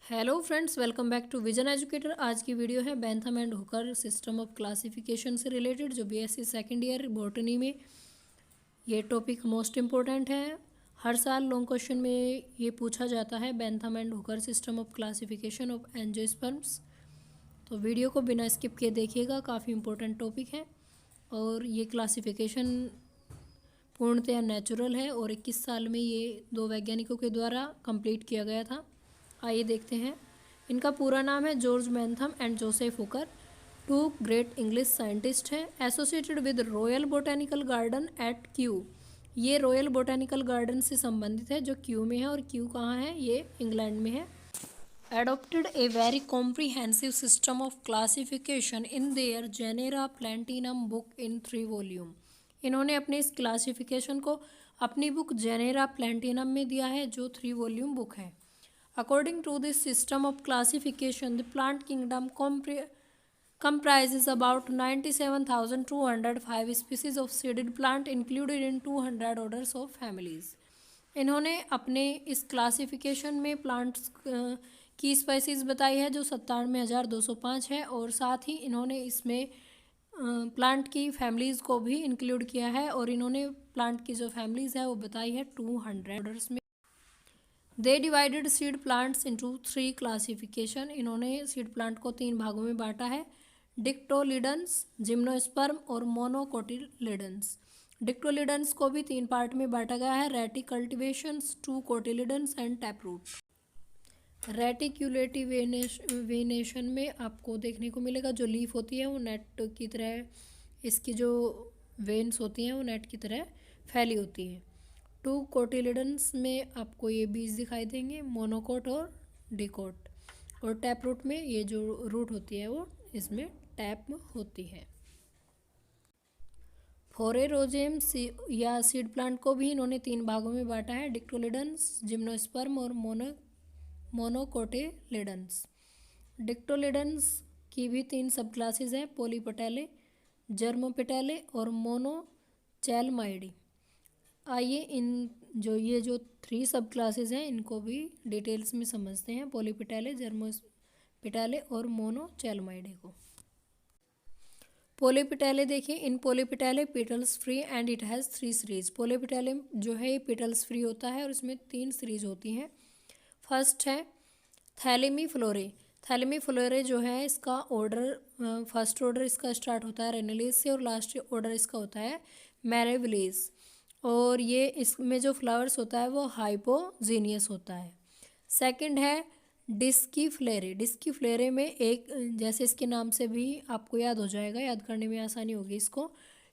Hello friends, welcome back to vision educator. आज की video है Bentham and Hooker system of classification से related, जो बीएससी सेकेंड ईयर बॉटनी में ये टॉपिक मोस्ट इम्पोर्टेंट है। हर साल लॉन्ग क्वेश्चन में ये पूछा जाता है, Bentham and Hooker system of classification of angiosperms. तो वीडियो को बिना स्किप किए देखिएगा, काफ़ी इम्पोर्टेंट टॉपिक है। और ये क्लासिफिकेशन पूर्णतया नेचुरल है और 21 साल में ये 2 वैज्ञानिकों के द्वारा कंप्लीट किया गया था। आइए देखते हैं। इनका पूरा नाम है George Bentham and Joseph Hooker. 2 great English scientist हैं, associated with Royal Botanical Garden at Kew. ये रॉयल बोटेनिकल गार्डन से संबंधित है, जो क्यू में है। और क्यू कहाँ है? ये इंग्लैंड में है। Adopted a very comprehensive system of classification in their Genera Plantinum book in 3 volume। इन्होंने अपने इस क्लासिफिकेशन को अपनी बुक जेनेरा प्लेंटिनम में दिया है, जो 3 वॉल्यूम बुक है। According to this system of classification, the plant kingdom comprises about 97,205 species of seeded plant included in 200 orders of families। इन्होंने अपने इस क्लासिफिकेशन में प्लांट्स की स्पेसीज बताई है, जो 97,205 है। और साथ ही इन्होंने इसमें प्लांट की फैमिलीज़ को भी इंक्लूड किया है। और इन्होंने प्लांट की जो फैमिलीज़ है वो बताई है 200 ऑर्डर्स में। They divided seed plants into 3 classification. इन्होंने सीड प्लांट को 3 भागों में बांटा है, डिक्टोलिडन्स, जिम्नोस्पर्म और मोनोकोटिलिडन्स। डिक्टोलिडन्स को भी 3 पार्ट में बांटा गया है, रेटिकल्टिवेशंस, 2 कोटिलिडन्स एंड टैपरूट। रेटिक्यूलेटिवेनेशन में आपको देखने को मिलेगा जो लीफ होती है वो नेट की तरह, इसकी जो वेन्स होती हैं वो नेट की तरह फैली होती हैं। 2 कोटिलिडन्स में आपको ये बीज दिखाई देंगे, मोनोकोट और डिकोट। और टैप रूट में ये जो रूट होती है वो इसमें टैप होती है। फोरेरोजेम या सीड प्लांट को भी इन्होंने 3 भागों में बांटा है, डिक्टोलिडन्स, जिम्नोस्पर्म और मोनोकोटिलिडन्स। डिक्टोलिडन्स की भी 3 सब क्लासेस हैं, पोलीपेटेले, जर्मोपेटेले और मोनोचैलमाइडी। आइए ये जो 3 सब क्लासेस हैं इनको भी डिटेल्स में समझते हैं, पोलीपेटेले, जर्मोपेटेले और मोनोचैलमाइडी को। पोलीपेटेले देखिए, in polypetalae petals free and it has 3 series. Polypetalae जो है ये पेटल्स फ्री होता है और इसमें 3 सीरीज होती हैं। फर्स्ट है थैलेमी फ्लोरे। थैलेमी फ्लोरे जो है इसका ऑर्डर, फर्स्ट ऑर्डर इसका स्टार्ट होता है रेनेलेज से और लास्ट ऑर्डर इसका होता है मैरेविलेज। और ये इसमें जो फ्लावर्स होता है वो हाइपोजीनियस होता है। सेकंड है डिस्की फ्लेरे। डिस्की फ्लेरे में एक, जैसे इसके नाम से भी आपको याद हो जाएगा, याद करने में आसानी होगी इसको।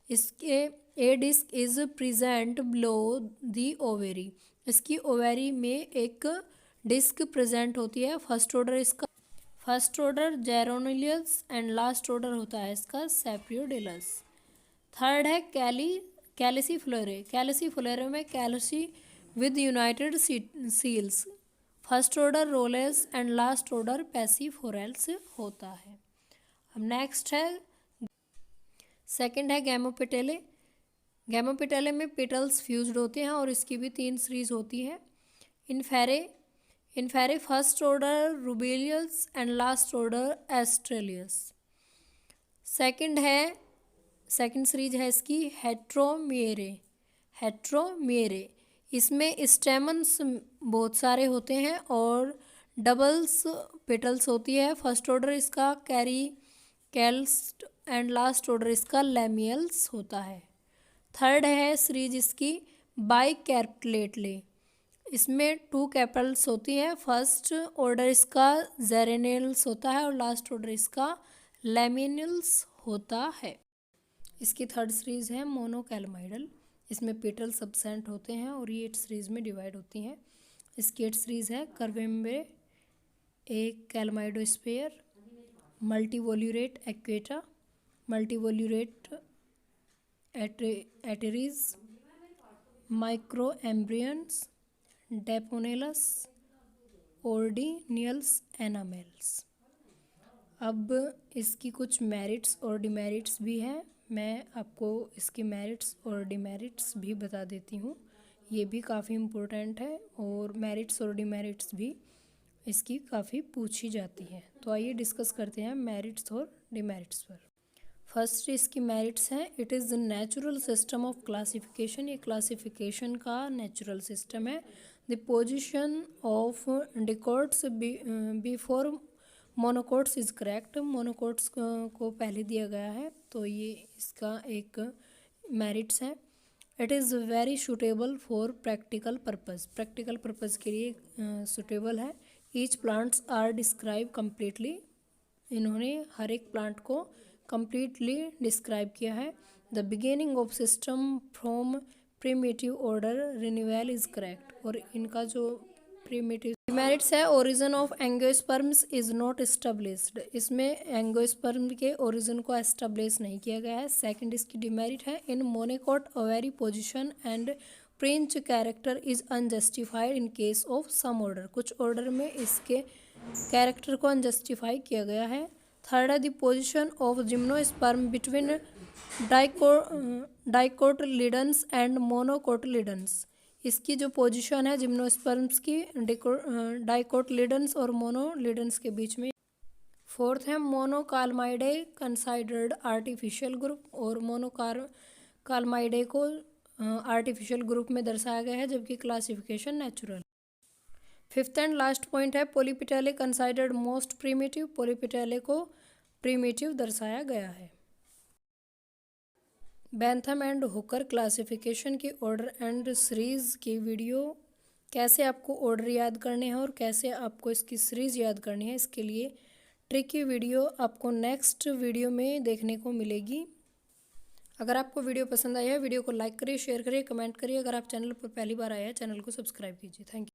इसके a disc is present below the ovary. इसकी ओवेरी में एक डिस्क प्रेजेंट होती है। First order geraniales and last order होता है इसका सेप्रियोडिलस। थर्ड है कैलिसीफ्लोरे। कैलिसीफ्लोरे में calyx with united sepals. First order rosales and last order passiflorales होता है। अब नेक्स्ट है सेकंड है गैमोपेटेले। गैमोपेटेले में पेटल्स फ्यूज्ड होते हैं और इसकी भी 3 सीरीज होती है। Inferae first order rubiales and last order asterales. Second series है इसकी हेट्रोमिएरे। इसमें स्टेमन्स बहुत सारे होते हैं और डबल्स पेटल्स होती है। फर्स्ट ऑर्डर इसका कैरिकैल्स एंड लास्ट ऑर्डर इसका लेमियल्स होता है। थर्ड है सीरीज इसकी बाइकैर्पलेटले। इसमें 2 कैपल्स होती हैं। फर्स्ट ऑर्डर इसका जेरेनेल्स होता है और लास्ट ऑर्डर इसका लेमिनल्स होता है। इसकी थर्ड सीरीज है मोनोकैलमाइडल। इसमें पेटल्स एब्सेंट होते हैं और ये 8 सीरीज में डिवाइड होती हैं। इसकी 8 सीरीज है करवेम्बे, एक कैलमाइडोस्पेयर, मल्टीवोल्यूरेट एक्वेटा, मल्टीवोल्यूरेट एटेरीज, माइक्रो एम्ब्रियंस, डेपोनेलस, ऑर्डिनियल्स, एनामेल्स। अब इसकी कुछ मेरिट्स और डिमेरिट्स भी हैं। मैं आपको इसके मेरिट्स और डिमेरिट्स भी बता देती हूँ, ये भी काफ़ी इम्पोर्टेंट है। और मेरिट्स और डिमेरिट्स भी इसकी काफ़ी पूछी जाती है। तो आइए डिस्कस करते हैं मेरिट्स और डिमेरिट्स पर। फर्स्ट इसकी मेरिट्स हैं, it is the natural system of classification, ये क्लासिफिकेशन का नेचुरल सिस्टम है। The position of dicots before monocots is correct, monocots को पहले दिया गया है, तो ये इसका एक मेरिट्स है। It is very suitable for practical purpose, practical purpose के लिए सूटेबल है। Each plants are describe completely, इन्होंने हर एक प्लांट को कम्प्लीटली डिस्क्राइब किया है। The beginning of system from primitive order renewal is correct, और इनका जो प्रीमेटिव डिमेरिट्स है, origin of angiosperms is not established, इसमें एंजियोस्पर्म के ओरिजिन को एस्टेब्लिश नहीं किया गया है। सेकंड इसकी डिमेरिट है, in monocot ovary position and प्रिंच character is unjustified in case of some order, कुछ ऑर्डर में इसके कैरेक्टर को अनजस्टिफाई किया गया है। थर्ड है, the position of gymnosperm between dicotyledons and monocotyledons, इसकी जो पोजीशन है जिम्नोस्पर्म्स की डाइकोटिलिडन्स और मोनोलिडन्स के बीच में। फोर्थ है, मोनोकालमाइडे कंसाइडर्ड आर्टिफिशियल ग्रुप, और मोनोकालमाइडे को आर्टिफिशियल ग्रुप में दर्शाया गया है, जबकि classification natural. Fifth and last point है, पोलीपिटेले कंसाइडर्ड मोस्ट प्रीमेटिव, पोलीपिटेले को प्रीमेटिव दर्शाया गया है। बेंथम एंड हुकर क्लासिफिकेशन की ऑर्डर एंड सीरीज़ की वीडियो, कैसे आपको ऑर्डर याद करने हैं और कैसे आपको इसकी सीरीज़ याद करनी है, इसके लिए ट्रिकी वीडियो आपको नेक्स्ट वीडियो में देखने को मिलेगी। अगर आपको वीडियो पसंद आया है, वीडियो को लाइक करिए, शेयर करिए, कमेंट करिए। अगर आप चैनल पर पहली बार आए हैं, चैनल को सब्सक्राइब कीजिए। Thank you.